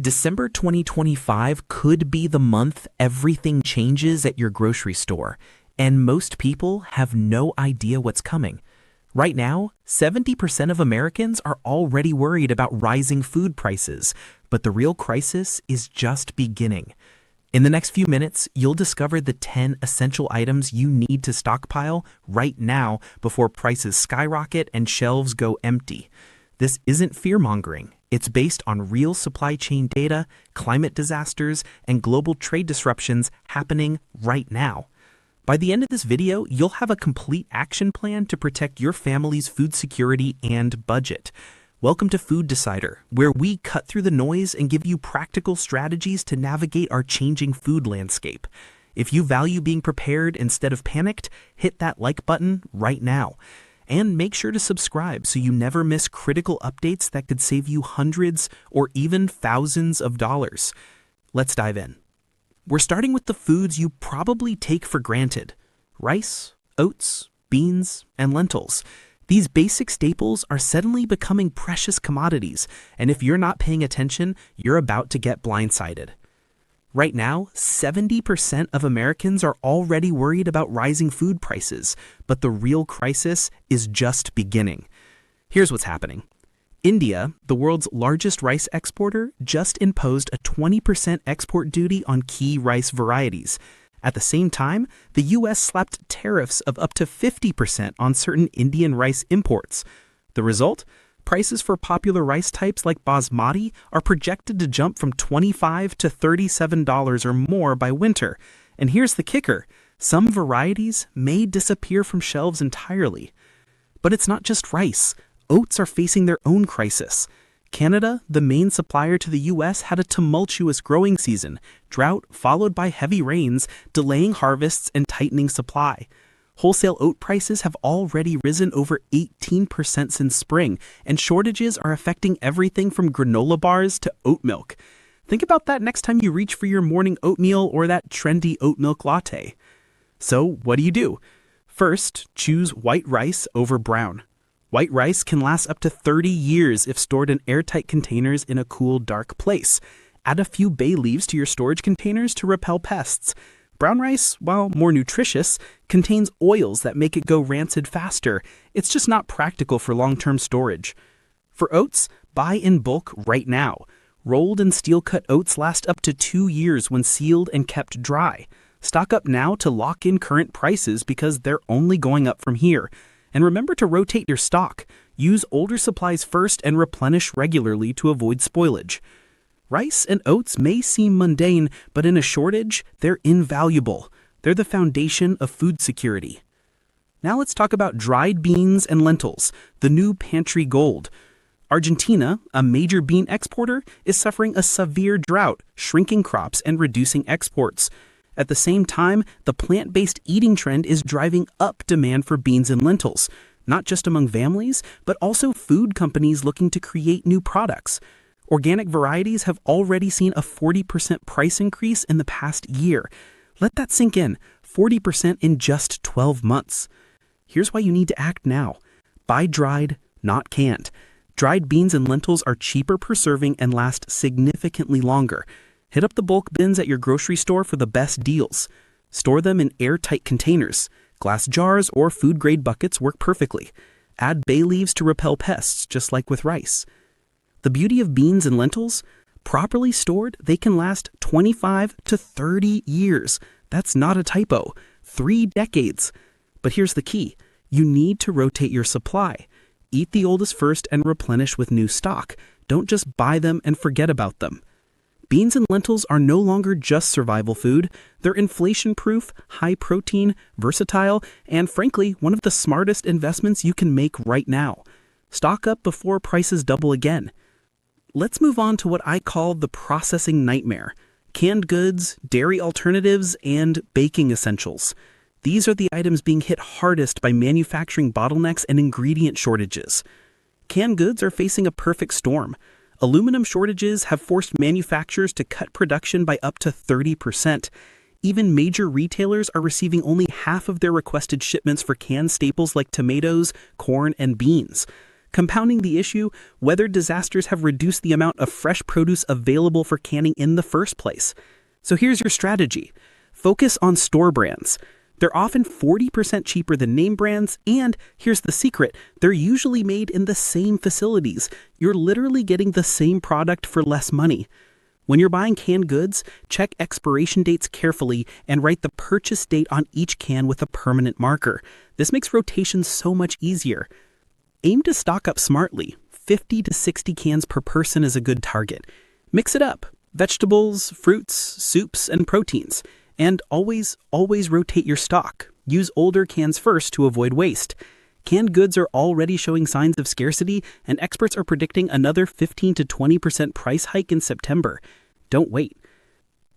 December 2025 could be the month everything changes at your grocery store, and most people have no idea what's coming. Right now, 70% of Americans are already worried about rising food prices, but the real crisis is just beginning. In the next few minutes, you'll discover the 10 essential items you need to stockpile right now before prices skyrocket and shelves go empty. This isn't fear-mongering. It's based on real supply chain data, climate disasters, and global trade disruptions happening right now. By the end of this video, you'll have a complete action plan to protect your family's food security and budget. Welcome to Food Decider, where we cut through the noise and give you practical strategies to navigate our changing food landscape. If you value being prepared instead of panicked, hit that like button right now. And make sure to subscribe so you never miss critical updates that could save you hundreds or even thousands of dollars. Let's dive in. We're starting with the foods you probably take for granted: rice, oats, beans, and lentils. These basic staples are suddenly becoming precious commodities, and if you're not paying attention, you're about to get blindsided. Right now, 70% of Americans are already worried about rising food prices, but the real crisis is just beginning. Here's what's happening. India, the world's largest rice exporter, just imposed a 20% export duty on key rice varieties. At the same time, the U.S. slapped tariffs of up to 50% on certain Indian rice imports. The result? Prices for popular rice types like basmati are projected to jump from $25 to $37 or more by winter. And here's the kicker: some varieties may disappear from shelves entirely. But it's not just rice. Oats are facing their own crisis. Canada, the main supplier to the U.S., had a tumultuous growing season, drought followed by heavy rains, delaying harvests and tightening supply. Wholesale oat prices have already risen over 18% since spring, and shortages are affecting everything from granola bars to oat milk. Think about that next time you reach for your morning oatmeal or that trendy oat milk latte. So, what do? First, choose white rice over brown. White rice can last up to 30 years if stored in airtight containers in a cool, dark place. Add a few bay leaves to your storage containers to repel pests. Brown rice, while more nutritious, contains oils that make it go rancid faster. It's just not practical for long-term storage. For oats, buy in bulk right now. Rolled and steel-cut oats last up to 2 years when sealed and kept dry. Stock up now to lock in current prices because they're only going up from here. And remember to rotate your stock. Use older supplies first and replenish regularly to avoid spoilage. Rice and oats may seem mundane, but in a shortage, they're invaluable. They're the foundation of food security. Now let's talk about dried beans and lentils, the new pantry gold. Argentina, a major bean exporter, is suffering a severe drought, shrinking crops and reducing exports. At the same time, the plant-based eating trend is driving up demand for beans and lentils, not just among families, but also food companies looking to create new products. Organic varieties have already seen a 40% price increase in the past year. Let that sink in, 40% in just 12 months. Here's why you need to act now. Buy dried, not canned. Dried beans and lentils are cheaper per serving and last significantly longer. Hit up the bulk bins at your grocery store for the best deals. Store them in airtight containers. Glass jars or food-grade buckets work perfectly. Add bay leaves to repel pests, just like with rice. The beauty of beans and lentils? Properly stored, they can last 25 to 30 years. That's not a typo. 3 decades. But here's the key. You need to rotate your supply. Eat the oldest first and replenish with new stock. Don't just buy them and forget about them. Beans and lentils are no longer just survival food. They're inflation-proof, high-protein, versatile, and frankly, one of the smartest investments you can make right now. Stock up before prices double again. Let's move on to what I call the processing nightmare: canned goods, dairy alternatives, and baking essentials. These are the items being hit hardest by manufacturing bottlenecks and ingredient shortages. Canned goods are facing a perfect storm. Aluminum shortages have forced manufacturers to cut production by up to 30%. Even major retailers are receiving only half of their requested shipments for canned staples like tomatoes, corn, and beans. Compounding the issue, weather disasters have reduced the amount of fresh produce available for canning in the first place. So here's your strategy. Focus on store brands. They're often 40% cheaper than name brands, and here's the secret, they're usually made in the same facilities. You're literally getting the same product for less money. When you're buying canned goods, check expiration dates carefully and write the purchase date on each can with a permanent marker. This makes rotation so much easier. Aim to stock up smartly. 50 to 60 cans per person is a good target. Mix it up. Vegetables, fruits, soups, and proteins. And always rotate your stock. Use older cans first to avoid waste. Canned goods are already showing signs of scarcity, and experts are predicting another 15 to 20% price hike in September. Don't wait.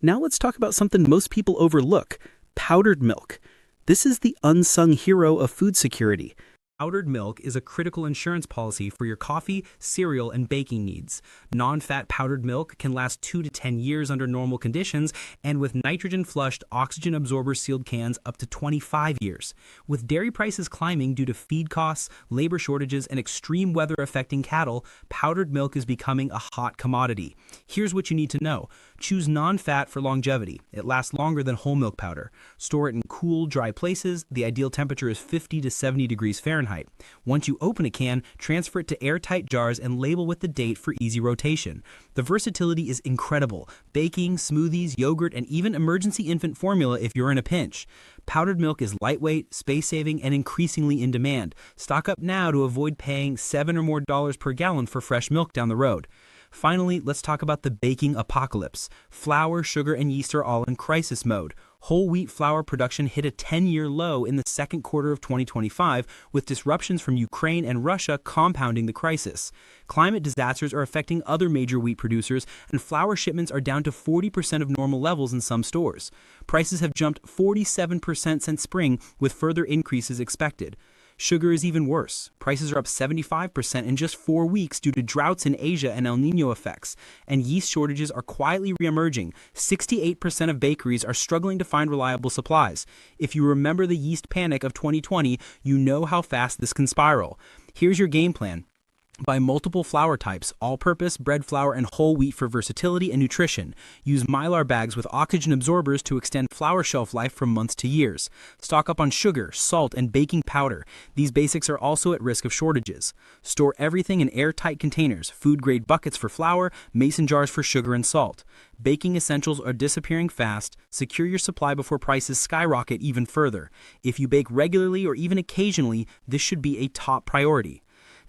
Now let's talk about something most people overlook, powdered milk. This is the unsung hero of food security. Powdered milk is a critical insurance policy for your coffee, cereal, and baking needs. Non-fat powdered milk can last 2 to 10 years under normal conditions, and with nitrogen-flushed, oxygen absorber-sealed cans up to 25 years. With dairy prices climbing due to feed costs, labor shortages, and extreme weather affecting cattle, powdered milk is becoming a hot commodity. Here's what you need to know. Choose non-fat for longevity. It lasts longer than whole milk powder. Store it in cool, dry places. The ideal temperature is 50 to 70 degrees Fahrenheit. Once you open a can, transfer it to airtight jars and label with the date for easy rotation. The versatility is incredible. Baking, smoothies, yogurt, and even emergency infant formula if you're in a pinch. Powdered milk is lightweight, space-saving, and increasingly in demand. Stock up now to avoid paying $7 or more per gallon for fresh milk down the road. Finally, let's talk about the baking apocalypse. Flour, sugar, and yeast are all in crisis mode. Whole wheat flour production hit a 10-year low in the second quarter of 2025, with disruptions from Ukraine and Russia compounding the crisis. Climate disasters are affecting other major wheat producers, and flour shipments are down to 40% of normal levels in some stores. Prices have jumped 47% since spring, with further increases expected. Sugar is even worse. Prices are up 75% in just 4 weeks due to droughts in Asia and El Niño effects, and yeast shortages are quietly reemerging. 68% of bakeries are struggling to find reliable supplies. If you remember the yeast panic of 2020, you know how fast this can spiral. Here's your game plan. Buy multiple flour types, all-purpose, bread flour, and whole wheat for versatility and nutrition. Use Mylar bags with oxygen absorbers to extend flour shelf life from months to years. Stock up on sugar, salt, and baking powder. These basics are also at risk of shortages. Store everything in airtight containers, food-grade buckets for flour, mason jars for sugar and salt. Baking essentials are disappearing fast. Secure your supply before prices skyrocket even further. If you bake regularly or even occasionally, this should be a top priority.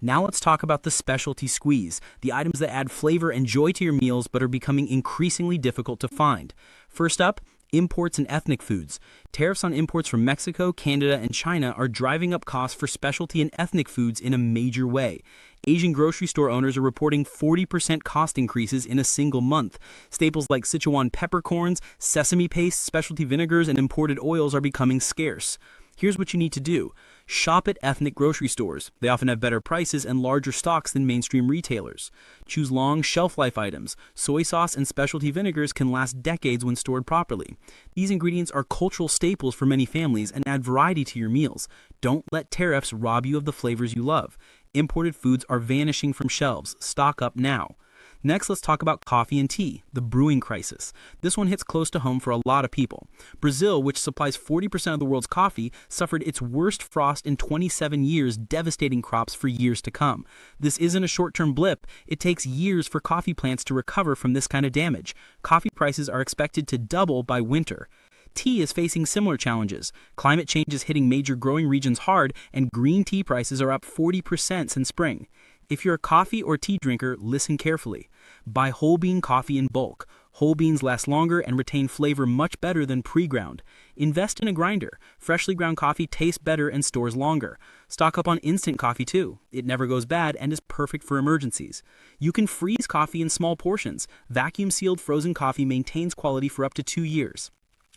Now let's talk about the specialty squeeze, the items that add flavor and joy to your meals but are becoming increasingly difficult to find. First up, imports and ethnic foods. Tariffs on imports from Mexico, Canada, and China are driving up costs for specialty and ethnic foods in a major way. Asian grocery store owners are reporting 40% cost increases in a single month. Staples like Sichuan peppercorns, sesame paste, specialty vinegars, and imported oils are becoming scarce. Here's what you need to do. Shop at ethnic grocery stores. They often have better prices and larger stocks than mainstream retailers. Choose long shelf life items. Soy sauce and specialty vinegars can last decades when stored properly. These ingredients are cultural staples for many families and add variety to your meals. Don't let tariffs rob you of the flavors you love. Imported foods are vanishing from shelves. Stock up now. Next, let's talk about coffee and tea, the brewing crisis. This one hits close to home for a lot of people. Brazil, which supplies 40% of the world's coffee, suffered its worst frost in 27 years, devastating crops for years to come. This isn't a short-term blip. It takes years for coffee plants to recover from this kind of damage. Coffee prices are expected to double by winter. Tea is facing similar challenges. Climate change is hitting major growing regions hard, and green tea prices are up 40% since spring. If you're a coffee or tea drinker, listen carefully. Buy whole bean coffee in bulk. Whole beans last longer and retain flavor much better than pre-ground. Invest in a grinder. Freshly ground coffee tastes better and stores longer. Stock up on instant coffee too. It never goes bad and is perfect for emergencies. You can freeze coffee in small portions. Vacuum-sealed frozen coffee maintains quality for up to 2 years.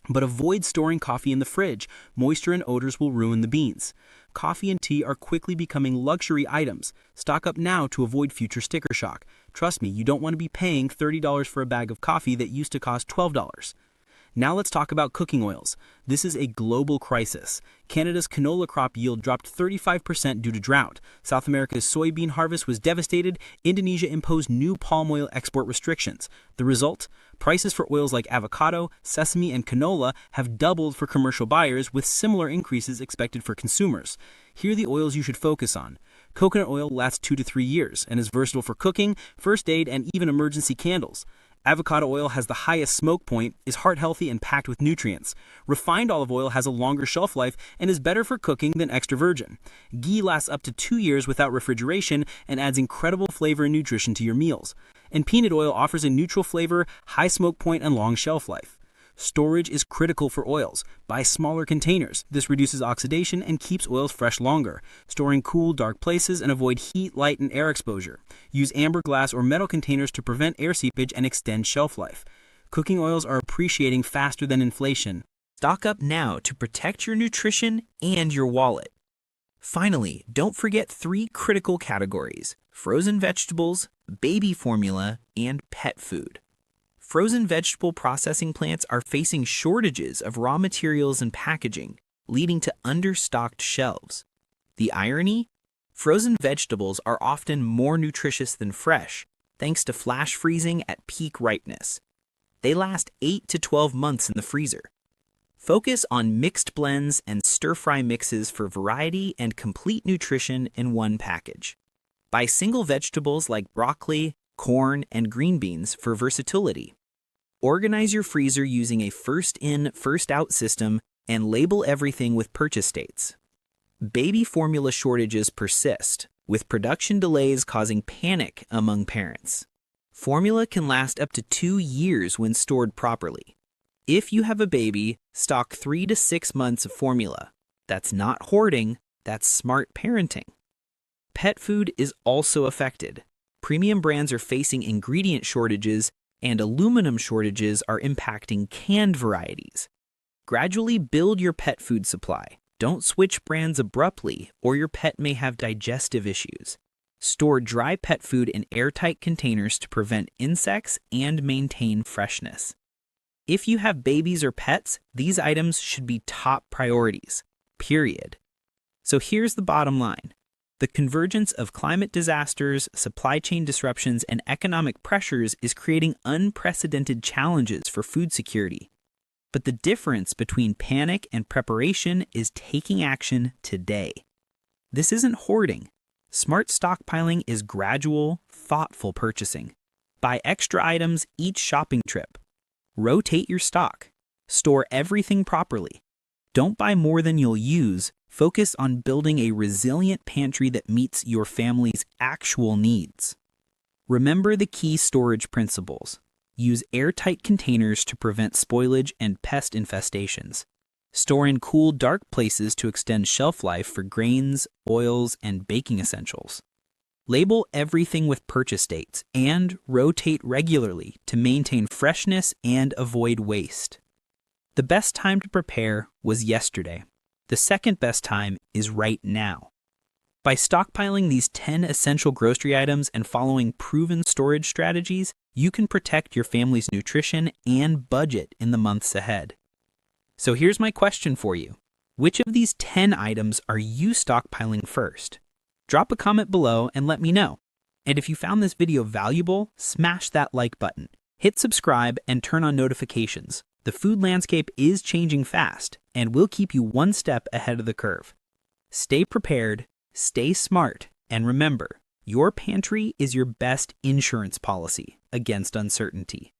But avoid storing coffee in the fridge. Moisture and odors will ruin the beans. Coffee and tea are quickly becoming luxury items. Stock up now to avoid future sticker shock. Trust me, you don't want to be paying $30 for a bag of coffee that used to cost $12. Now let's talk about cooking oils. This is a global crisis. Canada's canola crop yield dropped 35% due to drought. South America's soybean harvest was devastated. Indonesia imposed new palm oil export restrictions. The result? Prices for oils like avocado, sesame, and canola have doubled for commercial buyers, with similar increases expected for consumers. Here are the oils you should focus on. Coconut oil lasts 2 to 3 years and is versatile for cooking, first aid, and even emergency candles. Avocado oil has the highest smoke point, is heart-healthy, and packed with nutrients. Refined olive oil has a longer shelf life and is better for cooking than extra virgin. Ghee lasts up to 2 years without refrigeration and adds incredible flavor and nutrition to your meals. And peanut oil offers a neutral flavor, high smoke point, and long shelf life. Storage is critical for oils. Buy smaller containers. This reduces oxidation and keeps oils fresh longer. Store in cool, dark places and avoid heat, light, and air exposure. Use amber glass or metal containers to prevent air seepage and extend shelf life. Cooking oils are appreciating faster than inflation. Stock up now to protect your nutrition and your wallet. Finally, don't forget 3 critical categories: frozen vegetables, baby formula, and pet food. Frozen vegetable processing plants are facing shortages of raw materials and packaging, leading to understocked shelves. The irony? Frozen vegetables are often more nutritious than fresh, thanks to flash freezing at peak ripeness. They last 8 to 12 months in the freezer. Focus on mixed blends and stir-fry mixes for variety and complete nutrition in one package. Buy single vegetables like broccoli, corn, and green beans for versatility. Organize your freezer using a first-in, first-out system and label everything with purchase dates. Baby formula shortages persist, with production delays causing panic among parents. Formula can last up to 2 years when stored properly. If you have a baby, stock 3 to 6 months of formula. That's not hoarding, that's smart parenting. Pet food is also affected. Premium brands are facing ingredient shortages, and aluminum shortages are impacting canned varieties. Gradually build your pet food supply. Don't switch brands abruptly, or your pet may have digestive issues. Store dry pet food in airtight containers to prevent insects and maintain freshness. If you have babies or pets, these items should be top priorities, period. So here's the bottom line. The convergence of climate disasters, supply chain disruptions, and economic pressures is creating unprecedented challenges for food security. But the difference between panic and preparation is taking action today. This isn't hoarding. Smart stockpiling is gradual, thoughtful purchasing. Buy extra items each shopping trip. Rotate your stock. Store everything properly. Don't buy more than you'll use. Focus on building a resilient pantry that meets your family's actual needs. Remember the key storage principles. Use airtight containers to prevent spoilage and pest infestations. Store in cool, dark places to extend shelf life for grains, oils, and baking essentials. Label everything with purchase dates and rotate regularly to maintain freshness and avoid waste. The best time to prepare was yesterday. The second best time is right now. By stockpiling these 10 essential grocery items and following proven storage strategies, you can protect your family's nutrition and budget in the months ahead. So here's my question for you. Which of these 10 items are you stockpiling first? Drop a comment below and let me know. And if you found this video valuable, smash that like button. Hit subscribe and turn on notifications. The food landscape is changing fast, and we'll keep you one step ahead of the curve. Stay prepared, stay smart, and remember, your pantry is your best insurance policy against uncertainty.